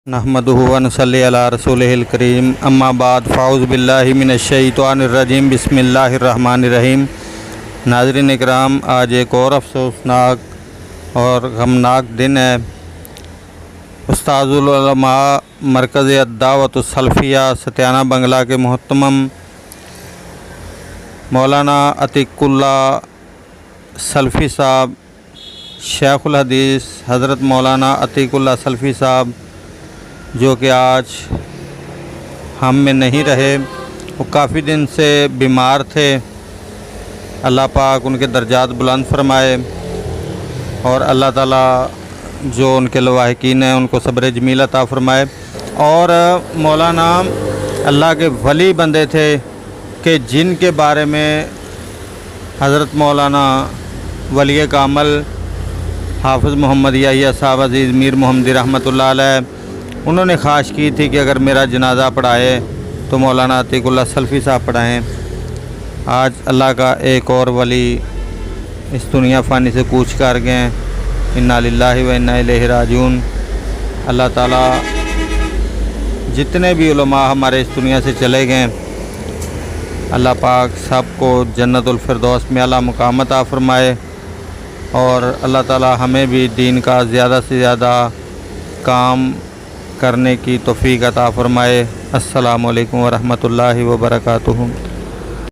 नहमदुहु व नसल्ली अला रसूलिहिल करीम अम्मा बाद फ़ाउज़ु बिल्लाहि मिनश्शैतानिर्रजीम बिस्मिल्लाहिर्रहमानिर्रहीम। नाज़रीन इकराम, आज एक और अफसोसनाक और गमनाक दिन है। उस्ताज़ुल उलमा मरकज़ अद्दावतुस सलफ़िया सत्याना बंगला के मुहतरम मौलाना अतीकुल्लाह सलफ़ी साहब, शेखुल हदीस हज़रत मौलाना अतीकुल्लाह सलफ़ी साहब, जो कि आज हम में नहीं रहे। वो काफ़ी दिन से बीमार थे। अल्लाह पाक उनके दर्जात बुलंद फरमाए और अल्लाह ताला जो उनके लवाहिकीन हैं उनको सब्र जमील अता फरमाए। और मौलाना अल्लाह के वली बंदे थे कि जिनके बारे में हज़रत मौलाना वली कामल हाफ़िज़ मोहम्मद याहिया साहब अज़ीज़ मीर मोहम्मदी रहमतुल्लाह अलैह उन्होंने ख्वाहिश की थी कि अगर मेरा जनाज़ा पढ़ाए तो मौलाना अतीकुल्लाह सलफ़ी साहब पढ़ाएँ। आज अल्लाह का एक और वली इस दुनिया फ़ानी से कूच कर गए। इन्ना लिल्लाहि व इन्ना इलैहि राजिऊन। अल्लाह ताला जितने भी उलमा हमारे इस दुनिया से चले गए, अल्लाह पाक सबको जन्नतुल फिरदौस में आला मुकाम अता फ़रमाए और अल्लाह ताला हमें भी दीन का ज़्यादा से ज़्यादा काम करने की तौफ़ीक़ अता फ़रमाए। अस्सलामु अलैकुम व रहमतुल्लाहि व बरकातुहू।